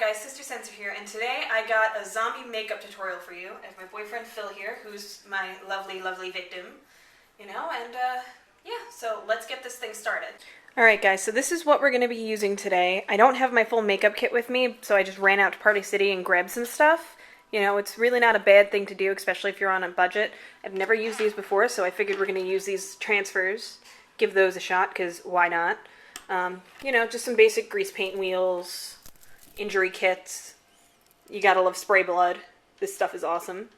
guys, Sister Sensor here, and today I got a zombie makeup tutorial for you. I have my boyfriend Phil here, who's my lovely, lovely victim, and yeah, so let's get this thing started. Alright guys, so this is what we're going to be using today. I don't have my full makeup kit with me, so I just ran out to Party City and grabbed some stuff. You know, it's really not a bad thing to do, especially if you're on a budget. I've never used these before, so I figured we're going to use these transfers, give those a shot, because why not? You know, just some basic grease paint wheels, injury kits. You gotta love spray blood. This stuff is awesome.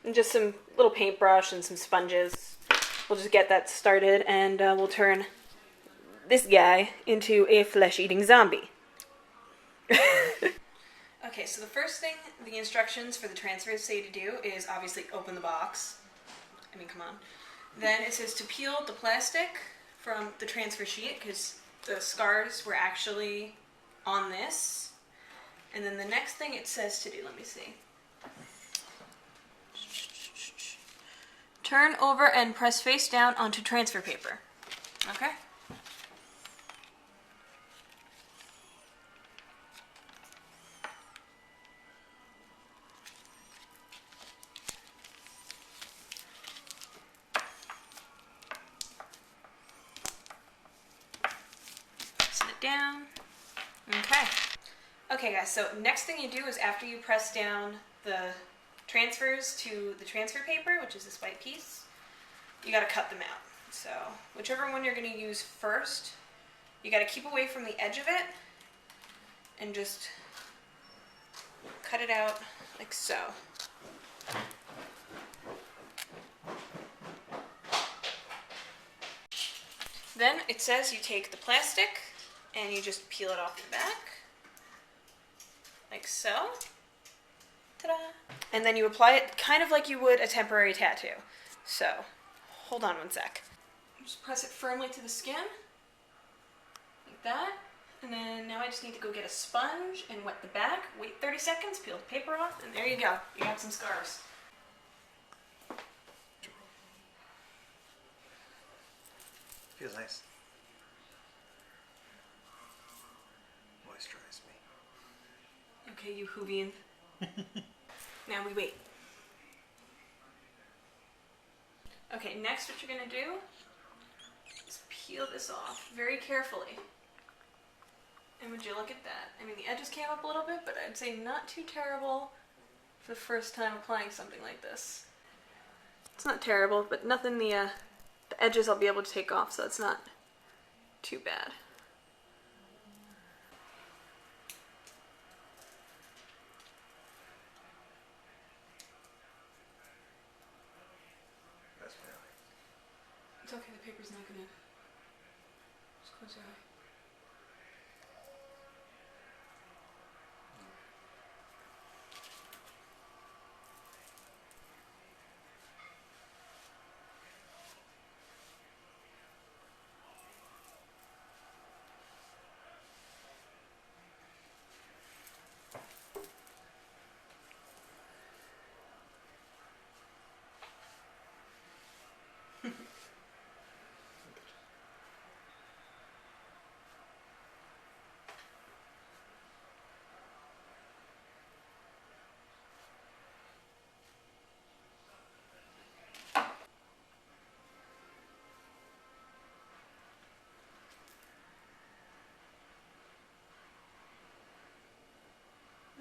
And just some little paintbrush and some sponges. We'll just get that started, and we'll turn this guy into a flesh-eating zombie. Okay, so the first thing the instructions for the transfers say to do is obviously open the box. I mean, come on. Then it says to peel the plastic from the transfer sheet, because the scars were actually on this. And then the next thing it says to do, let me see. Turn over and press face down onto transfer paper. Okay? Set it down. Okay. Okay guys, so next thing you do is after you press down the transfers to the transfer paper, which is this white piece, you gotta cut them out. So whichever one you're gonna use first, you gotta keep away from the edge of it and just cut it out like so. Then it says you take the plastic and you just peel it off the back. Like so. Ta-da! And then you apply it kind of like you would a temporary tattoo. So, hold on one sec. Just press it firmly to the skin. Like that. And then now I just need to go get a sponge and wet the back. Wait 30 seconds, peel the paper off, and there you go. You got some scars. Feels nice. Moisturize me. Okay, you Hoovian. Now we wait. Okay, next what you're gonna do is peel this off very carefully. And would you look at that? I mean, the edges came up a little bit, but I'd say not too terrible for the first time applying something like this. It's not terrible, but nothing the edges I'll be able to take off, so it's not too bad. It's okay, the paper's not gonna... Just close your eye.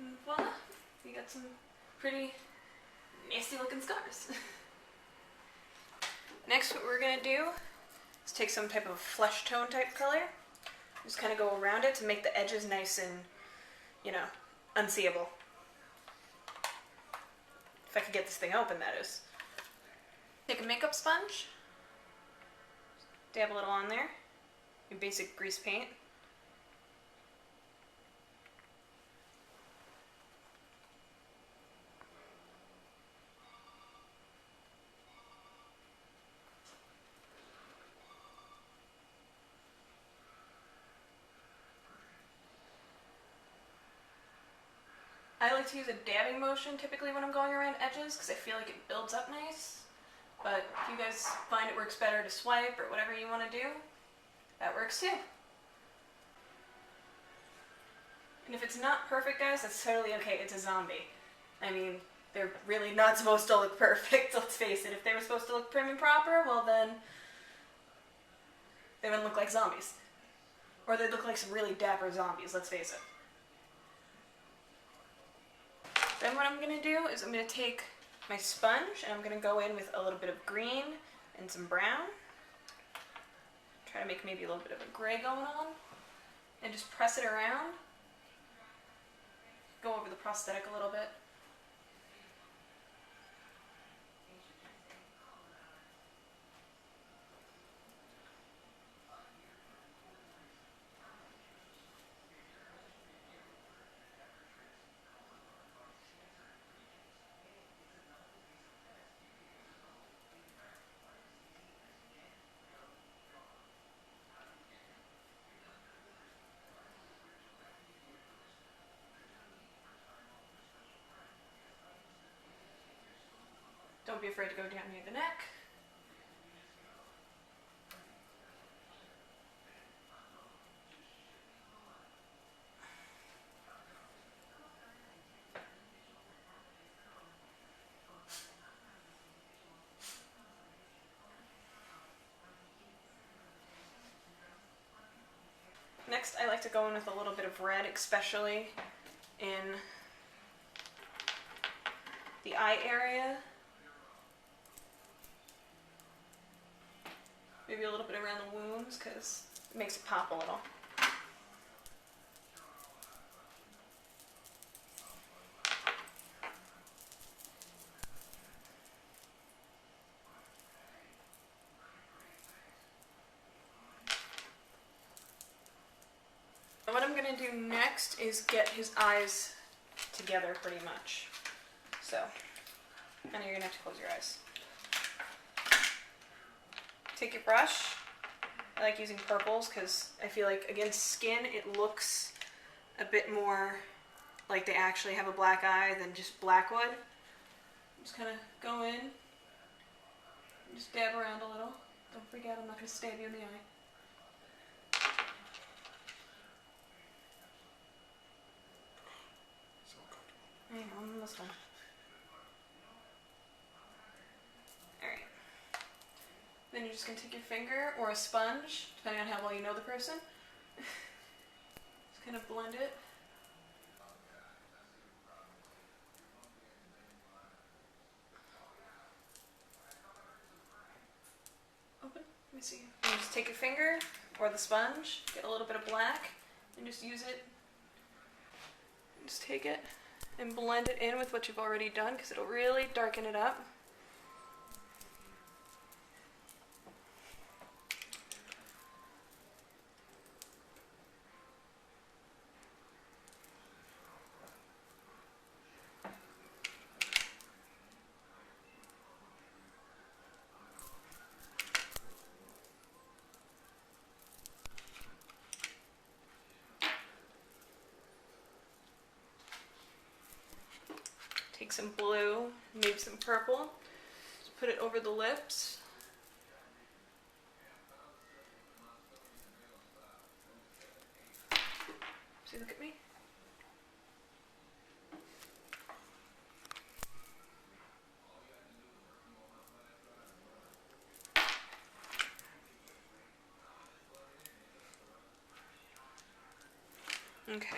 And voila, you got some pretty nasty looking scars. Next what we're going to do is take some type of flesh tone type color. Just kind of go around it to make the edges nice and, you know, unseeable. If I could get this thing open, that is. Take a makeup sponge, dab a little on there, your basic grease paint. I like to use a dabbing motion typically when I'm going around edges because I feel like it builds up nice. But if you guys find it works better to swipe or whatever you want to do, that works too. And if it's not perfect, guys, that's totally okay. It's a zombie. I mean, they're really not supposed to look perfect, let's face it. If they were supposed to look prim and proper, well then, they wouldn't look like zombies. Or they'd look like some really dapper zombies, let's face it. Then what I'm going to do is I'm going to take my sponge and I'm going to go in with a little bit of green and some brown. Try to make maybe a little bit of a gray going on. And just press it around. Go over the prosthetic a little bit. Don't be afraid to go down near the neck. Next, I like to go in with a little bit of red, especially in the eye area. Maybe a little bit around the wounds, because it makes it pop a little. And what I'm going to do next is get his eyes together pretty much. So, I know you're going to have to close your eyes. Take your brush. I like using purples because I feel like against skin it looks a bit more like they actually have a black eye than just black would. Just kind of go in, and just dab around a little. Don't freak out, I'm not going to stab you in the eye. So comfortable. Hang on this one. Alright. Then you're just going to take your finger or a sponge, depending on how well you know the person. Just kind of blend it. Open. Let me see. And just take your finger or the sponge, get a little bit of black, and just use it. Just take it and blend it in with what you've already done because it'll really darken it up. Take some blue, maybe some purple, just put it over the lips. See, look at me. Okay.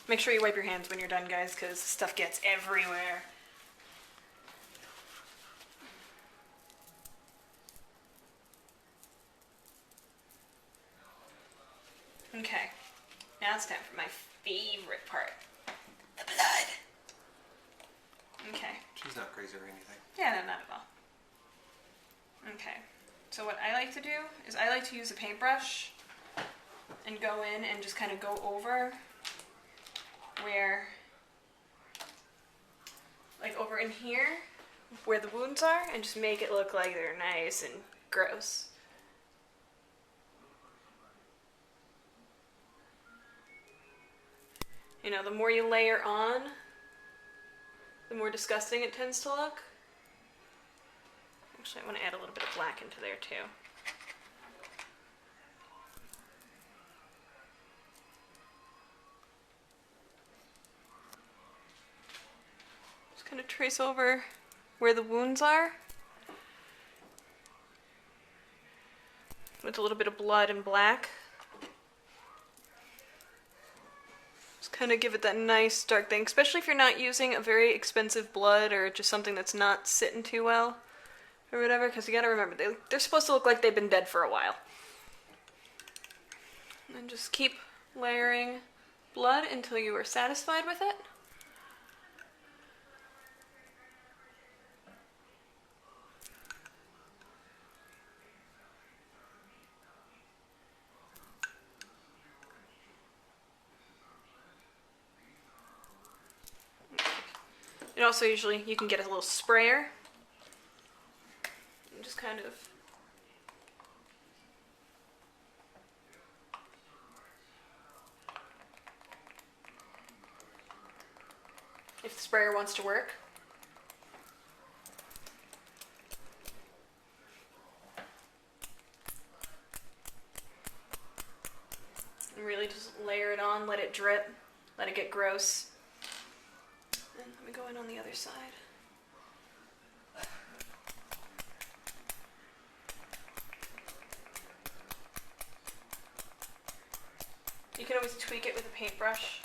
Make sure you wipe your hands when you're done, guys, because stuff gets everywhere. Okay. Now it's time for my favorite part. The blood. Okay. She's not crazy or anything. Yeah, no, not at all. Okay. So what I like to do is I like to use a paintbrush and go in and just kind of go over where, like over in here, where the wounds are, and just make it look like they're nice and gross. You know, the more you layer on, the more disgusting it tends to look. Actually, I want to add a little bit of black into there too. kind of trace over where the wounds are with a little bit of blood and black. Just kind of give it that nice dark thing, especially if you're not using a very expensive blood or just something that's not sitting too well or whatever, because you gotta remember, they're supposed to look like they've been dead for a while. And just keep layering blood until you are satisfied with it. And also usually you can get a little sprayer and just kind of if the sprayer wants to work. And really just layer it on, let it drip, let it get gross. And let me go in on the other side. You can always tweak it with a paintbrush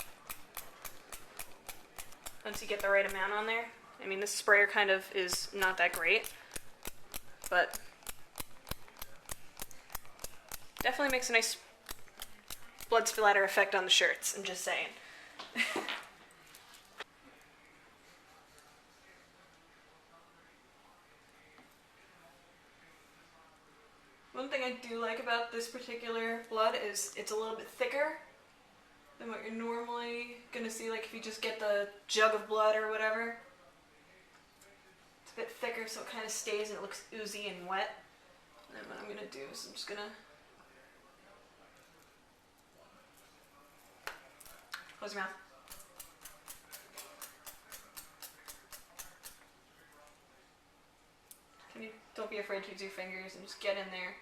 once you get the right amount on there. I mean, this sprayer kind of is not that great, but definitely makes a nice blood splatter effect on the shirts, I'm just saying. One thing I do like about this particular blood is it's a little bit thicker than what you're normally gonna see, like if you just get the jug of blood or whatever. It's a bit thicker, so it kind of stays and it looks oozy and wet. And what I'm gonna do is I'm just gonna close your mouth. Don't be afraid to use your fingers and just get in there.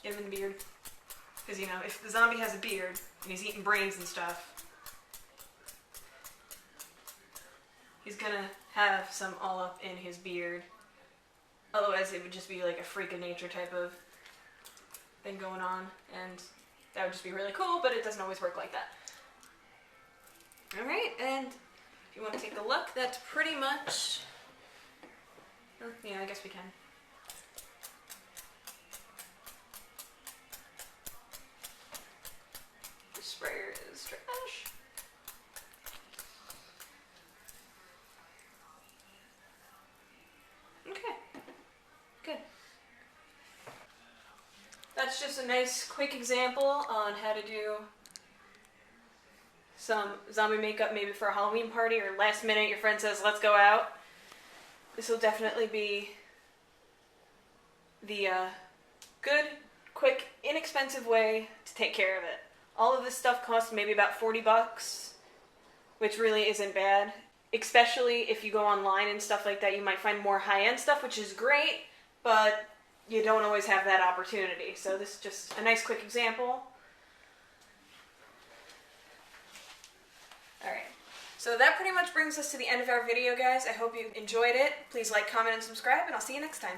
Get him in the beard. Because, you know, if the zombie has a beard and he's eating brains and stuff, he's gonna have some all up in his beard. Otherwise, it would just be like a freak of nature type of thing going on, and that would just be really cool, but it doesn't always work like that. Alright, and if you want to take a look, that's pretty much... Oh, yeah, I guess we can. The sprayer is trash. Okay, good. That's just a nice quick example on how to do some zombie makeup maybe for a Halloween party, or last minute your friend says let's go out. This will definitely be the good, quick, inexpensive way to take care of it. All of this stuff costs maybe about $40, which really isn't bad. Especially if you go online and stuff like that, you might find more high-end stuff, which is great, but you don't always have that opportunity. So this is just a nice quick example. Alright, so that pretty much brings us to the end of our video, guys. I hope you enjoyed it. Please like, comment, and subscribe, and I'll see you next time.